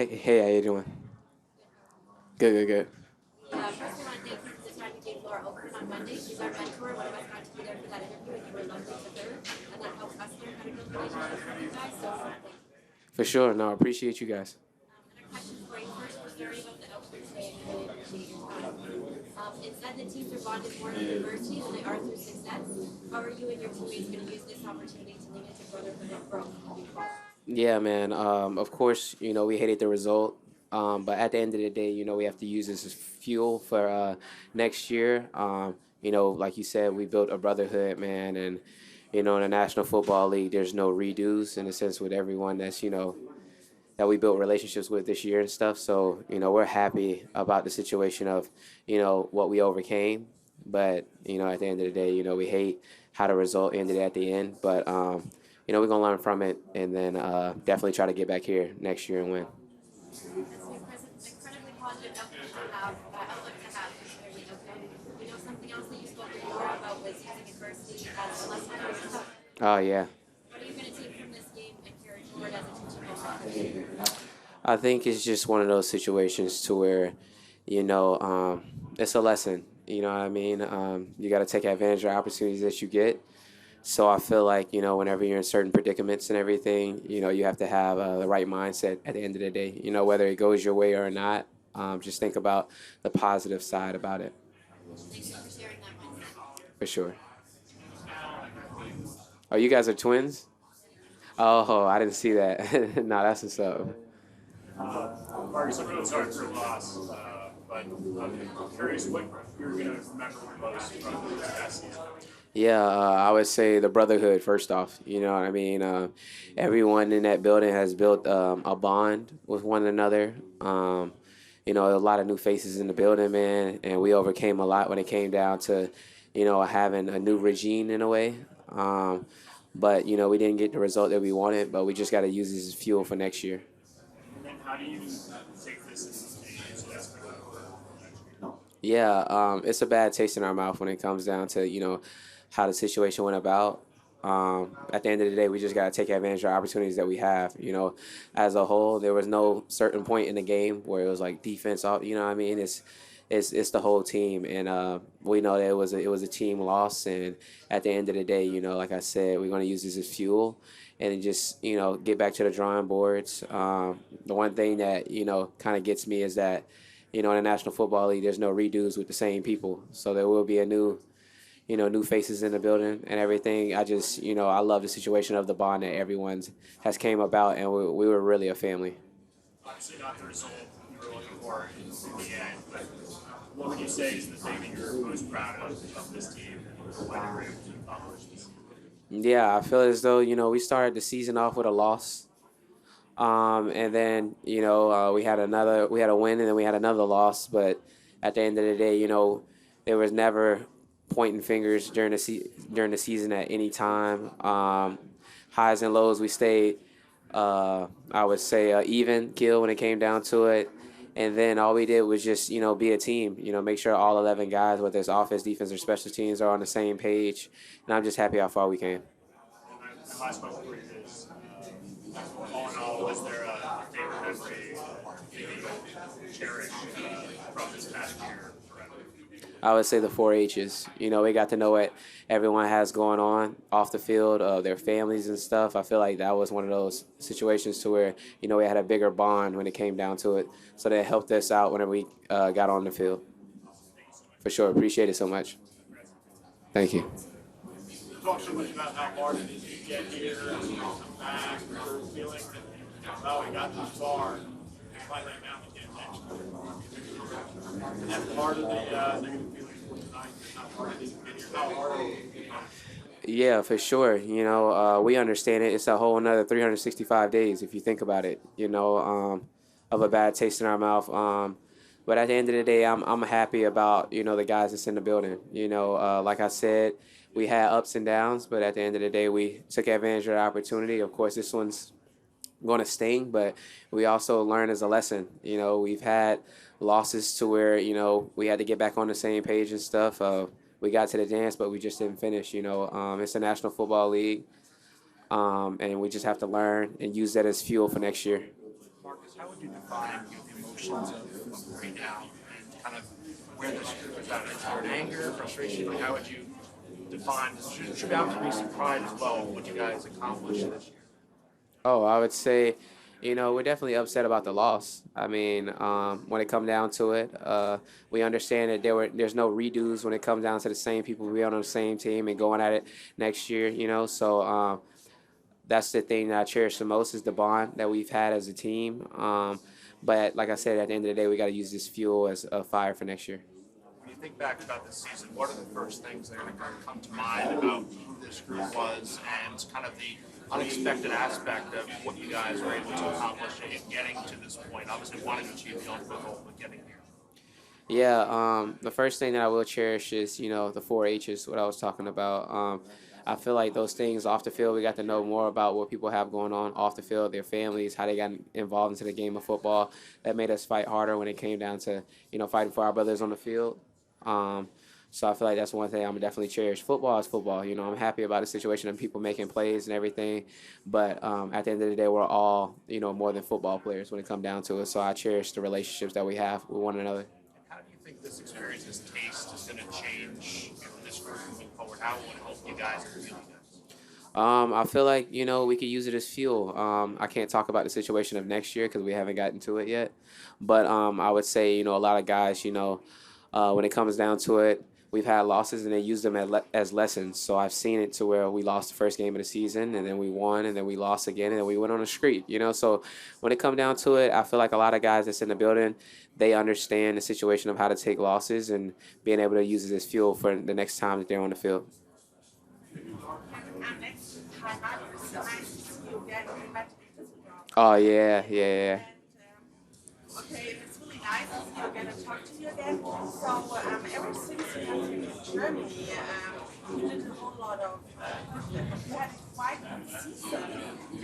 Hey, how you doing? Good, good, good. First, we want to thank you for the time you gave Laura Oakland on Monday. She's our mentor. One of us got to be there for that interview, and you were lovely to her. And that helps us learn how to build relationships with you guys. So, thank you. For sure. No, I appreciate you guys. And a question for you. First, we're sorry about the outbreak today, and we really appreciate your time. It said that teams are bonded more through adversity than they are through success. How are you and your teammates going to use this opportunity to lean into brotherhood and growth? Yeah, man. Of course, we hated the result. But at the end of the day, we have to use this as fuel for next year. Like you said, we built a brotherhood, man, and in the National Football League, there's no redos in a sense with everyone that's that we built relationships with this year and stuff. So we're happy about the situation of what we overcame. But at the end of the day, we hate how the result ended at the end. But we're gonna learn from it and then definitely try to get back here next year and win. That's an incredibly positive outlook to have considering the outcome. Something else that you spoke to Laura about was using adversity as a lesson for yourself. Oh yeah. What are you going to take from this game and carry forward as a teaching moment? I think it's just one of those situations to where, it's a lesson. You know what I mean? You got to take advantage of the opportunities that you get. So I feel like, whenever you're in certain predicaments and everything, you have to have the right mindset at the end of the day. Whether it goes your way or not, just think about the positive side about it. Thank you for sharing that mindset. For sure. Oh, you guys are twins? Oh, I didn't see that. No, that's what's up. Marcus, I'm really sorry for your loss, but I'm curious what you're going to remember most from this past season. Yeah, I would say the brotherhood first off. You know what I mean? Everyone in that building has built a bond with one another. A lot of new faces in the building, man, and we overcame a lot when it came down to, having a new regime in a way. But we didn't get the result that we wanted, but we just got to use this as fuel for next year. And then how do you take this as an aspect of Yeah, it's a bad taste in our mouth when it comes down to how the situation went about. At the end of the day, we just got to take advantage of the opportunities that we have. As a whole, there was no certain point in the game where it was like defense off. You know what I mean? It's the whole team, and we know that it was a team loss. And at the end of the day, like I said, we're going to use this as fuel, and then just get back to the drawing boards. The one thing that kind of gets me is that in the National Football League, there's no redos with the same people, so there will be a new faces in the building and everything. I love the situation of the bond that everyone's has came about, and we were really a family. obviously not the result you were looking for in the end, but what would you say is the thing that you're most proud of this team and what you were able to accomplish this season? Yeah, I feel as though we started the season off with a loss, and then we had a win, and then we had another loss. But at the end of the day, there was never pointing fingers during the season at any time. Highs and lows, we stayed. I would say even kill when it came down to it. And then all we did was just be a team. Make sure all 11 guys, whether it's offense, defense, or special teams, are on the same page. And I'm just happy how far we came. My last question for you is, all in all, was there a favorite memory that you cherish from this past year forever? I would say the 4-H's. We got to know what everyone has going on off the field, their families and stuff. I feel like that was one of those situations to where, we had a bigger bond when it came down to it. So that helped us out whenever we got on the field. For sure. Appreciate it so much. Thank you. Talk so much about how hard it is to get here, come back, or feeling that, well, we got this far, and finally now we get next year. And that's part of the negative feeling for tonight, how hard it is to get here, how hard it is. Yeah, for sure. We understand it. It's a whole another 365 days if you think about it, of a bad taste in our mouth. But at the end of the day, I'm happy about, the guys that's in the building. Like I said, we had ups and downs, but at the end of the day, we took advantage of the opportunity. Of course, this one's going to sting, but we also learn as a lesson. We've had losses to where, we had to get back on the same page and stuff. We got to the dance, but we just didn't finish. It's a National Football League, and we just have to learn and use that as fuel for next year. Marcus, how would you define the emotions of right now and kind of where this group is at? Is there anger, frustration? Like, how would you define this? Should be out to be some pride as well with what you guys accomplished this year. Oh, I would say, we're definitely upset about the loss. I mean, when it come down to it, we understand that there's no redos when it comes down to the same people we on the same team and going at it next year. So that's the thing that I cherish the most is the bond that we've had as a team. But like I said, at the end of the day, we got to use this fuel as a fire for next year. When you think back about this season, what are the first things that are going to come to mind about who this group was and kind of the unexpected aspect of what you guys were able to accomplish in getting to this point? Obviously, wanting to achieve the ultimate goal, but getting here. Yeah, the first thing that I will cherish is, the four H's, what I was talking about. I feel like those things off the field, we got to know more about what people have going on off the field, their families, how they got involved into the game of football. That made us fight harder when it came down to, fighting for our brothers on the field. Um, so I feel like that's one thing I'm definitely cherish. Football is football. I'm happy about the situation and people making plays and everything. But at the end of the day, we're all, more than football players when it comes down to it. So I cherish the relationships that we have with one another. How do you think this experience, this taste, is going to change this group moving forward? How will it help you guys and really guys? I feel like, we could use it as fuel. I can't talk about the situation of next year because we haven't gotten to it yet. But I would say, a lot of guys, when it comes down to it, we've had losses and they use them as lessons. So I've seen it to where we lost the first game of the season and then we won and then we lost again and then we went on a streak, So when it comes down to it, I feel like a lot of guys that's in the building, they understand the situation of how to take losses and being able to use it as fuel for the next time that they're on the field. Next time out, it's so nice to see you again. We met in Düsseldorf. Oh, yeah, yeah. Okay, it's really nice to see you again and talk to you again. So, ever since you have been in Germany, you did a whole lot of you had quite a season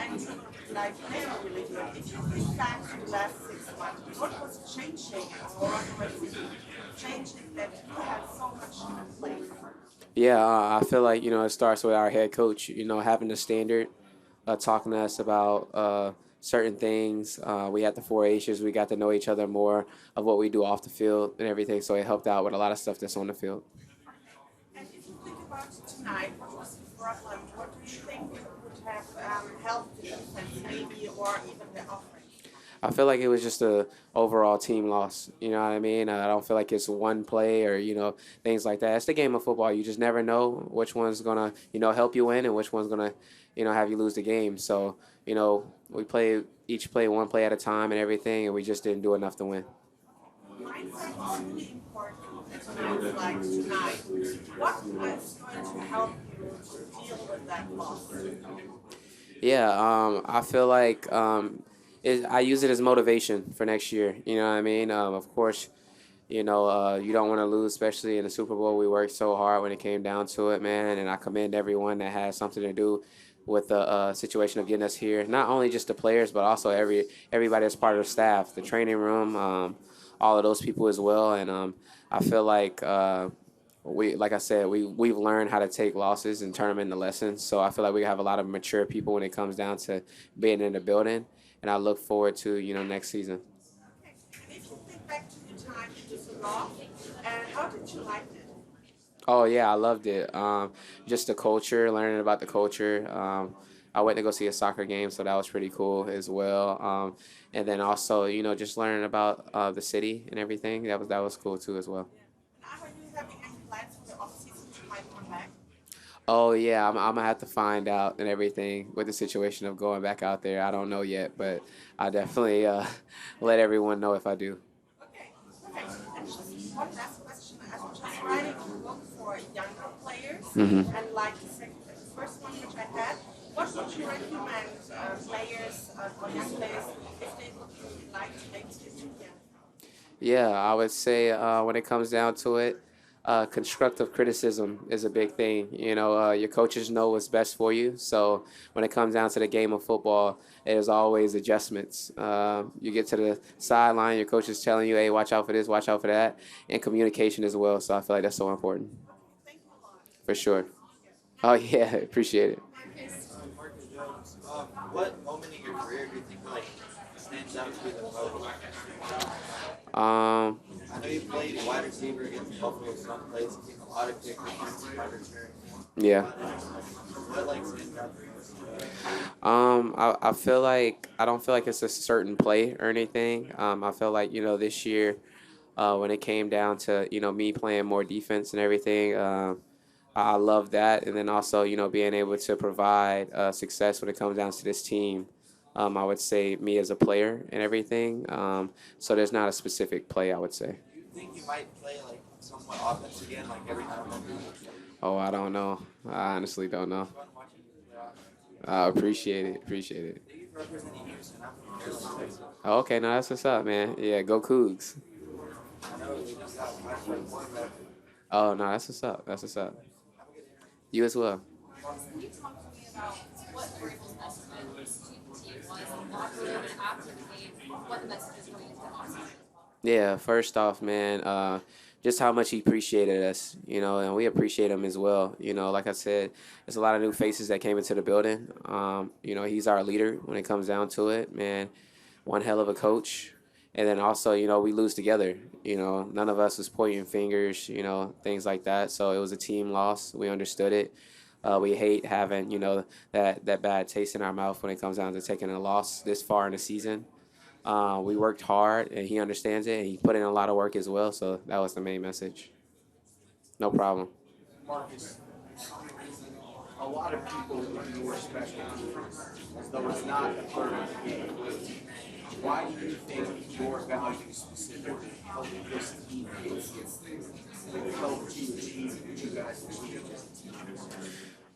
and you were like playing really good. If you think back to the last 6 months, what was changing or what was changing that you had so much to play for? Yeah, I feel like, it starts with our head coach, having the standard, talking to us about certain things. We had the four H's. We got to know each other more of what we do off the field and everything. So it helped out with a lot of stuff that's on the field. And if you think about tonight, what was the problem? What do you think would have helped the defense maybe or even the offense? I feel like it was just a overall team loss. You know what I mean? I don't feel like it's one play or, things like that. It's the game of football. You just never know which one's going to, help you win and which one's going to, have you lose the game. So, we play each play one play at a time and everything, and we just didn't do enough to win. Mindset is really important at times like tonight. What is going to help you to deal with that loss? Yeah, I feel like I use it as motivation for next year. You know what I mean? Of course, you don't want to lose, especially in the Super Bowl. We worked so hard when it came down to it, man, and I commend everyone that has something to do with the situation of getting us here. Not only just the players, but also everybody that's part of the staff, the training room, all of those people as well. And I feel like like I said, we've learned how to take losses and turn them into lessons. So I feel like we have a lot of mature people when it comes down to being in the building. And I look forward to next season. Okay. And if you think back to your time in Düsseldorf, how did you like it? Oh yeah, I loved it. Just the culture, learning about the culture. I went to go see a soccer game, so that was pretty cool as well. And then also, just learning about the city and everything. That was cool too as well. And are you having any plans for the off-season to might come back? Oh yeah, I'm gonna have to find out and everything with the situation of going back out there. I don't know yet, but I'll definitely let everyone know if I do. Okay, perfect. And just one last question. I'm just writing a book for younger players, and like the first one which I had, what would you recommend players or young players if they would like to make this year? Yeah, I would say when it comes down to it, constructive criticism is a big thing. Your coaches know what's best for you. So when it comes down to the game of football, there's always adjustments. You get to the sideline, your coach is telling you, hey, watch out for this, watch out for that, and communication as well. So I feel like that's so important. Thank you a lot. For sure. Oh, yeah, appreciate it. Marcus. Marcus Jones, what moment in your career do you think like stands that would be the most? Um, I know you played wide receiver against Buffalo some plays, a lot of kickers, punt return. yeah. What like stands out the most? I feel like I don't feel like it's a certain play or anything. I feel like this year, when it came down to me playing more defense and everything, I love that. And then also being able to provide success when it comes down to this team. I would say me as a player and everything. So there's not a specific play I would say. Do you think you might play like somewhat offense again, like every now and then? Oh, I don't know. I honestly don't know. It's fun watching you play offense. I appreciate it. Appreciate it. Thank you for representing Houston. I'm from Carolina, Texas. Oh, okay, no, that's what's up, man. Yeah, go Cougs. I know we just got my friend cornerback. Oh no, that's what's up. That's what's up. You as well. Can you talk to me about what Vrabel's message to the team was in the locker room and after the game, what the message is going into the offseason? Yeah, first off, man, just how much he appreciated us, and we appreciate him as well. Like I said, there's a lot of new faces that came into the building. He's our leader when it comes down to it, man. One hell of a coach. And then also, we lose together. None of us was pointing fingers, things like that. So it was a team loss. We understood it. We hate having, that bad taste in our mouth when it comes down to taking a loss this far in the season. We worked hard, and he understands it, and he put in a lot of work as well. So that was the main message. No problem. Marcus, a lot of people view your special teams as though it's not a part of the game. Why do you think your value specifically helped this team help you achieve what you guys achieved as a team?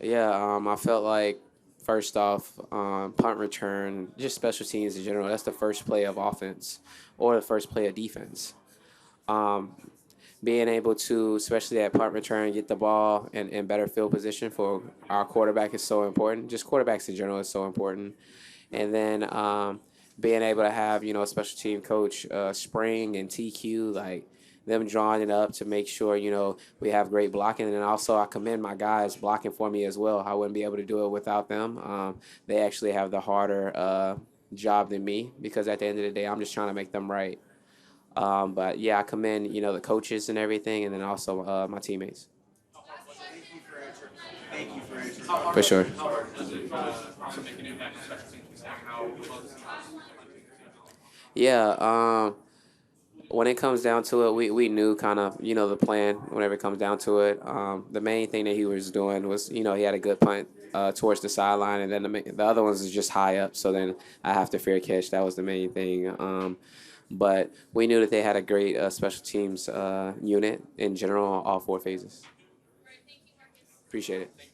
Yeah, I felt like first off, punt return, just special teams in general. That's the first play of offense or the first play of defense. Um, Being able to, especially at punt return, get the ball in better field position for our quarterback is so important. Just quarterbacks in general is so important. And then being able to have a special team coach Spring and TQ like them drawing it up to make sure we have great blocking. And then also I commend my guys blocking for me as well. I wouldn't be able to do it without them. They actually have the harder job than me because at the end of the day I'm just trying to make them right. But yeah, I commend the coaches and everything, and then also my teammates. Thank you for answering. For sure. How hard does it make an impact on special teams? How close? Yeah. When it comes down to it, we knew kind of the plan whenever it comes down to it. The main thing that he was doing was he had a good punt towards the sideline, and then the other ones is just high up. So then I have to fair catch. That was the main thing. But we knew that they had a great special teams unit in general, all four phases. Appreciate it.